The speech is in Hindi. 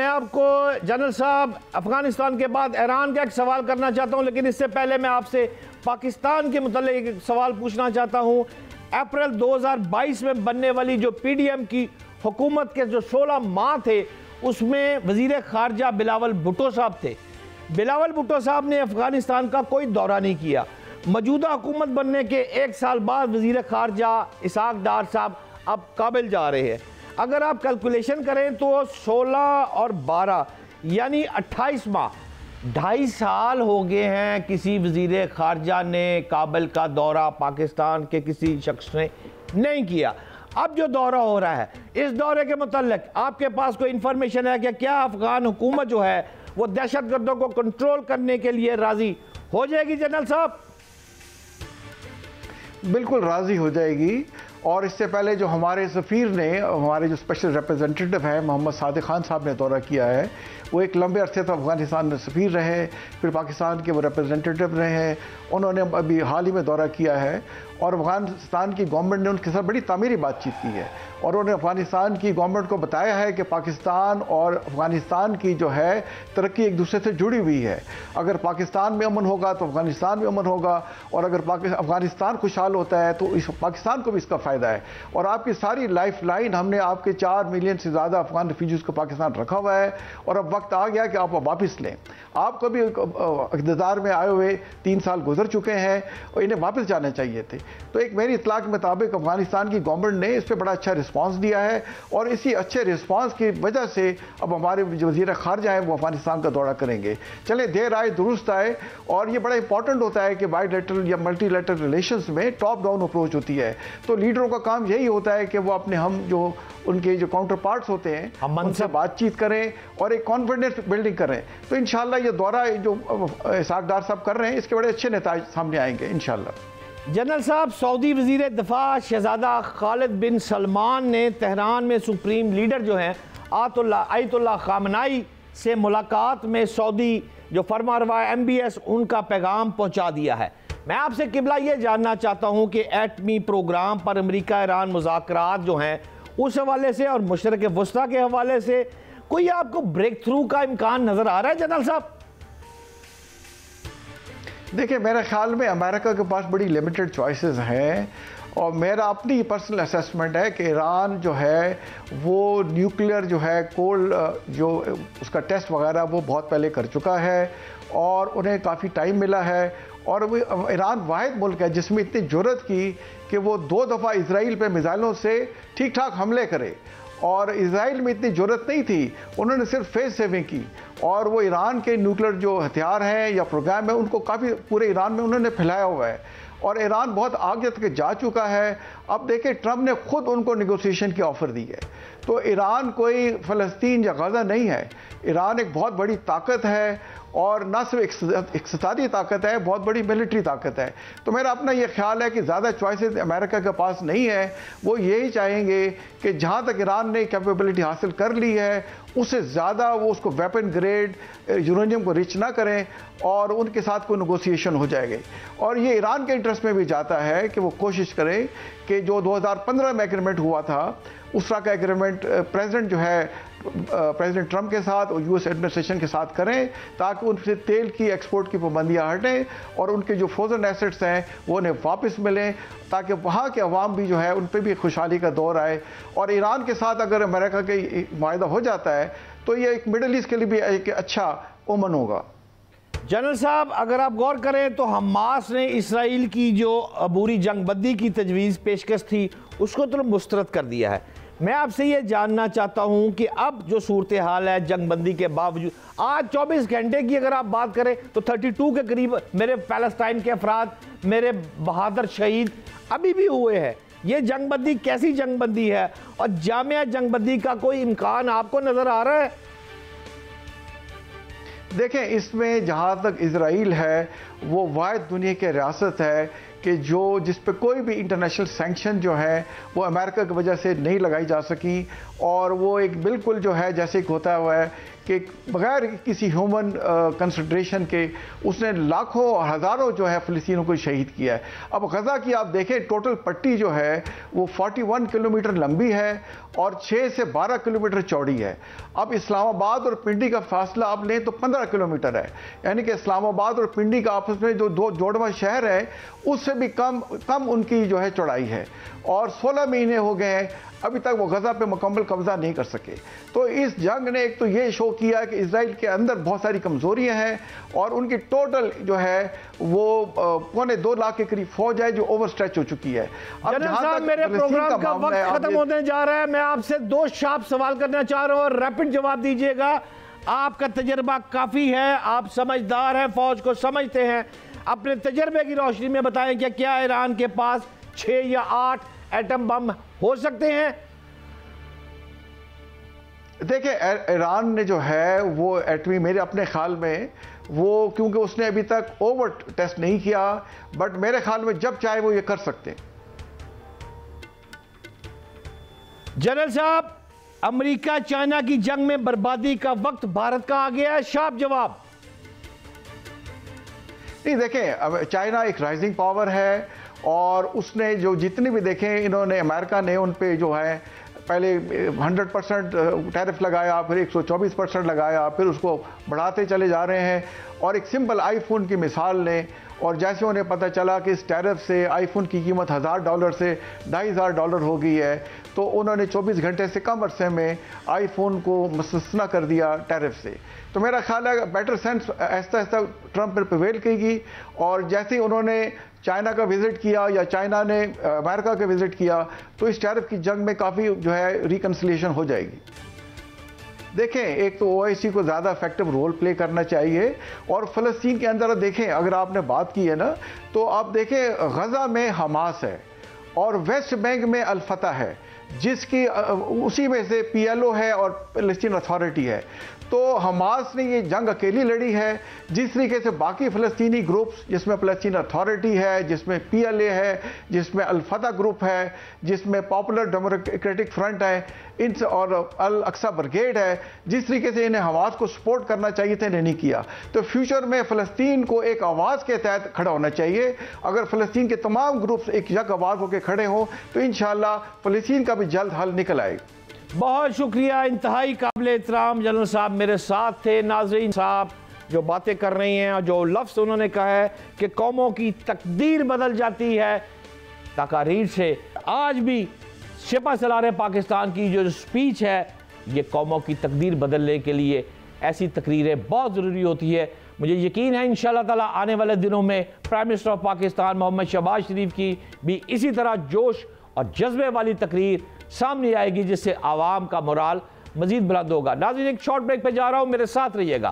मैं आपको जनरल साहब अफगानिस्तान के बाद ईरान का एक सवाल करना चाहता हूं, लेकिन इससे पहले मैं आपसे पाकिस्तान के मुताल्लिक एक सवाल पूछना चाहता हूं। अप्रैल 2022 में बनने वाली जो पीडीएम की हुकूमत के जो 16 माह थे, उसमें वजीर खारजा बिलावल भुट्टो साहब थे। बिलावल भुट्टो साहब ने अफगानिस्तान का कोई दौरा नहीं किया। मौजूदा हुकूमत बनने के 1 साल बाद वजीर खारजा इसहाक डार साहब अब काबिल जा रहे हैं। अगर आप कैलकुलेशन करें तो 16 और 12 यानी 28 माह, 2.5 साल हो गए हैं किसी वजीर खारजा ने काबिल का दौरा पाकिस्तान के किसी शख्स ने नहीं किया। अब जो दौरा हो रहा है, इस दौरे के मुताल्लिक आपके पास कोई इंफॉर्मेशन है कि क्या अफगान हुकूमत जो है वो दहशत गर्दों को कंट्रोल करने के लिए राजी हो जाएगी? जनरल साहब बिल्कुल राजी हो जाएगी। और इससे पहले जो हमारे सफ़ीर ने, हमारे जो स्पेशल रिप्रेजेंटेटिव हैं मोहम्मद सादिक खान साहब ने दौरा किया है, वो एक लंबे अरसे तक अफगानिस्तान में सफ़ीर रहे, फिर पाकिस्तान के वो रिप्रेजेंटेटिव रहे हैं। उन्होंने अभी हाल ही में दौरा किया है और अफगानिस्तान की गवर्नमेंट ने उनके साथ बड़ी तामीरी बातचीत की है और उन्होंने अफगानिस्तान की गवर्नमेंट को बताया है कि पाकिस्तान और अफगानिस्तान की जो है तरक्की एक दूसरे से जुड़ी हुई है। अगर पाकिस्तान में अमन होगा तो अफगानिस्तान में अमन होगा, और अगर अफगानिस्तान खुशहाल होता है तो इस पाकिस्तान को भी इसका फ़ायदा है। और आपकी सारी लाइफ लाइन, हमने आपके 4 मिलियन से ज़्यादा अफगान रिफ्यूजीज़ को पाकिस्तान रखा हुआ है और अब वक्त आ गया कि आप वापस लें। आपको भी इक़्तिदार में आए हुए 3 साल गुजर चुके हैं और इन्हें वापस जाना चाहिए थे। तो एक मेरी इत्तला के मुताबिक अफगानिस्तान की गवर्नमेंट ने इस पर बड़ा अच्छा रिस्पांस दिया है और इसी अच्छे रिस्पांस की वजह से अब हमारे जो वज़ीर खारजा हैं वो अफगानिस्तान का दौरा करेंगे। चले देर आए दुरुस्त आए, और ये बड़ा इंपॉर्टेंट होता है कि बायलैटरल या मल्टीलैटरल रिलेशंस में टॉप डाउन अप्रोच होती है। तो लीडरों का काम यही होता है कि वो अपने जो उनके जो काउंटर पार्ट्स होते हैं उनसे बातचीत करें और एक कॉन्फिडेंस बिल्डिंग करें। तो इंशाल्लाह ये दौरा जो इसहाक डार साहब कर रहे हैं, इसके बड़े अच्छे नेताज सामने आएंगे इंशाल्लाह। जनरल साहब, सऊदी वजीर दिफा शहजादा खालिद बिन सलमान ने तेहरान में सुप्रीम लीडर जो हैं आयतुल्लाह खामनाई से मुलाकात में सऊदी जो फरमारवा MBS उनका पैगाम पहुंचा दिया है। मैं आपसे किबला ये जानना चाहता हूं कि एटमी प्रोग्राम पर अमेरिका ईरान मुज़ाकरात जो हैं उस हवाले से और मुशतरक वस्ता के हवाले से कोई आपको ब्रेक थ्रू का इम्कान नजर आ रहा है? जनरल साहब देखिए, मेरे ख्याल में अमेरिका के पास बड़ी लिमिटेड चॉइसेस हैं और मेरा अपनी पर्सनल असेसमेंट है कि ईरान जो है वो न्यूक्लियर जो है जो उसका टेस्ट वगैरह वो बहुत पहले कर चुका है और उन्हें काफ़ी टाइम मिला है। और वो ईरान वाहिद मुल्क है जिसमें इतनी जुर्रत की कि वो 2 दफ़ा इसराइल पे मिसाइलों से ठीक ठाक हमले करे, और इसराइल में इतनी ज़रूरत नहीं थी, उन्होंने सिर्फ फेस सेविंग की। और वो ईरान के न्यूक्लियर जो हथियार हैं या प्रोग्राम है उनको काफ़ी पूरे ईरान में उन्होंने फैलाया हुआ है और ईरान बहुत आगे तक जा चुका है। अब देखिए, ट्रंप ने खुद उनको नेगोशिएशन की ऑफ़र दी है। तो ईरान कोई फ़लस्तीन या गज़ा नहीं है, ईरान एक बहुत बड़ी ताकत है और ना सिर्फ इक़्तिसादी ताकत है, बहुत बड़ी मिलिट्री ताकत है। तो मेरा अपना ये ख्याल है कि ज़्यादा चॉइसेस अमेरिका के पास नहीं है। वो यही चाहेंगे कि जहाँ तक ईरान ने कैपेबिलिटी हासिल कर ली है उससे ज़्यादा वो उसको वेपन ग्रेड यूरेनियम को रिच ना करें और उनके साथ कोई नेगोशिएशन हो जाएगी। और ये ईरान के इंटरेस्ट में भी जाता है कि वो कोशिश करें कि जो 2015 में एग्रीमेंट हुआ था उस तरह का एग्रीमेंट प्रेसिडेंट जो है प्रेसिडेंट ट्रंप के साथ और US एडमिनिस्ट्रेशन के साथ करें, ताकि उनसे तेल की एक्सपोर्ट की पाबंदियाँ हटें और उनके जो फ्रोजन एसेट्स हैं वो उन्हें वापस मिलें, ताकि वहाँ के अवाम भी जो है उन पर भी खुशहाली का दौर आए। और ईरान के साथ अगर अमेरिका का माहिदा हो जाता है तो ये एक मिडल ईस्ट के लिए भी एक अच्छा ओमन होगा। जनरल साहब, अगर आप गौर करें तो हमास ने इसराइल की जो अबूरी जंगबंदी की तजवीज़ पेशकश थी उसको तो मुस्तरद कर दिया है। मैं आपसे ये जानना चाहता हूँ कि अब जो सूरत हाल है जंगबंदी के बावजूद, आज 24 घंटे की अगर आप बात करें तो 32 के करीब मेरे पैलेस्टाइन के अफराद, मेरे बहादुर शहीद अभी भी हुए हैं। ये जंगबंदी कैसी जंगबंदी है और जामिया जंगबंदी का कोई इम्कान आपको नज़र आ रहा है? देखें, इसमें जहाँ तक इजराइल है वो वाहिद दुनिया की रियासत है कि जिस पे कोई भी इंटरनेशनल सैंक्शन जो है वो अमेरिका की वजह से नहीं लगाई जा सकी। और वो एक बिल्कुल जो है जैसे कि होता हुआ है कि बगैर किसी ह्यूमन कंसिडरेशन के उसने लाखों और हज़ारों जो है फ़लस्तीनियों को शहीद किया है। अब गज़ा की आप देखें टोटल पट्टी जो है वो 41 किलोमीटर लंबी है और 6 से 12 किलोमीटर चौड़ी है। अब इस्लामाबाद और पिंडी का फासला आप लें तो 15 किलोमीटर है, यानी कि इस्लामाबाद और पिंडी का आपस में जो दो जोड़वा शहर है उससे भी कम उनकी जो है चौड़ाई है। और 16 महीने हो गए हैं अभी तक वो गज़ा पे मुकम्मल कब्जा नहीं कर सके। तो इस जंग ने एक तो ये शो किया कि इजराइल के अंदर बहुत सारी कमज़ोरियां हैं और उनकी टोटल जो है वो 2.25 लाख के करीब फौज है जो ओवर स्ट्रेच हो चुकी है। अब जनरल साहब, मेरे प्रोग्राम का वक्त खत्म होने जा रहा है। मैं आपसे 2 शार्प सवाल करना चाह रहा हूं और रैपिड जवाब दीजिएगा। आपका तजर्बा काफी है, आप समझदार हैं, फौज को समझते हैं। अपने तजर्बे की रोशनी में बताएं कि क्या ईरान के पास 6 या 8 एटम बम हो सकते हैं? देखिए, ईरान ने जो है वो एटमी, मेरे अपने ख्याल में वो, क्योंकि उसने अभी तक ओवर टेस्ट नहीं किया, बट मेरे ख्याल में जब चाहे वो ये कर सकते हैं। जनरल साहब, अमेरिका चाइना की जंग में बर्बादी का वक्त भारत का आ गया है, शार्प जवाब। नहीं, देखें, चाइना एक राइजिंग पावर है और उसने जो जितने भी देखें इन्होंने, अमेरिका ने उन पे जो है पहले 100% टैरिफ लगाया, फिर 124% लगाया, फिर उसको बढ़ाते चले जा रहे हैं। और एक सिंपल आईफोन की मिसाल लें, और जैसे उन्हें पता चला कि इस टैरिफ से आईफोन की कीमत $1000 से $2500 हो गई है, तो उन्होंने 24 घंटे से कम अरसे में आईफोन को मुस्तस्ना कर दिया टैरिफ से। तो मेरा ख्याल है better sense Aahista Aahista Trump पर प्रिवेल करेगी। और जैसे ही उन्होंने चाइना का विजिट किया या चाइना ने अमेरिका का विजिट किया, तो इस टैरिफ की जंग में काफ़ी जो है रिकन्सिलिएशन हो जाएगी। देखें, एक तो ओआईसी को ज़्यादा इफेक्टिव रोल प्ले करना चाहिए। और फ़लस्तीन के अंदर देखें, अगर आपने बात की है ना, तो आप देखें गज़ा में हमास है और वेस्ट बैंक में अल-फतह है, जिसकी उसी में से पीएलओ है और फ़लस्तीन अथॉरिटी है। तो हमास ने ये जंग अकेली लड़ी है, जिस तरीके से बाकी फ़लस्तीनी ग्रुप्स, जिसमें फ़लस्तीन अथॉरिटी है, जिसमें पीएलए है, जिसमें अल-फतह ग्रुप है, जिसमें पॉपुलर डेमोक्रेटिक फ्रंट है, इन और अल अक्सा ब्रिगेड है, जिस तरीके से इन्हें हमास को सपोर्ट करना चाहिए था, इन्हें नहीं किया। तो फ्यूचर में फ़लस्तीन को एक आवाज़ के तहत खड़ा होना चाहिए। अगर फ़लस्तीन के तमाम ग्रुप्स एक यक आवाज़ होकर खड़े हों तो इंशाअल्लाह फ़लस्तीन का भी जल्द हल निकल आएगा। बहुत शुक्रिया, इंतहाई काबिल एहतराम जनरल साहब मेरे साथ थे। नाज़रीन, साहब जो बातें कर रही हैं और जो लफ्ज़ उन्होंने कहा है कि कौमों की तकदीर बदल जाती है, तकारीर से आज भी शिपा सलार पाकिस्तान की जो स्पीच है, ये कौमों की तकदीर बदलने के लिए ऐसी तकरीरें बहुत ज़रूरी होती है। मुझे यकीन है इंशाअल्लाह ताला आने वाले दिनों में prime minister of Pakistan Muhammad Shahbaz Sharif की भी इसी तरह जोश और जज्बे वाली तकरीर सामने आएगी, जिससे आवाम का मोराल मजीद बुलंद होगा। नाज़रीन, एक शॉर्ट ब्रेक पे जा रहा हूँ, मेरे साथ रहिएगा।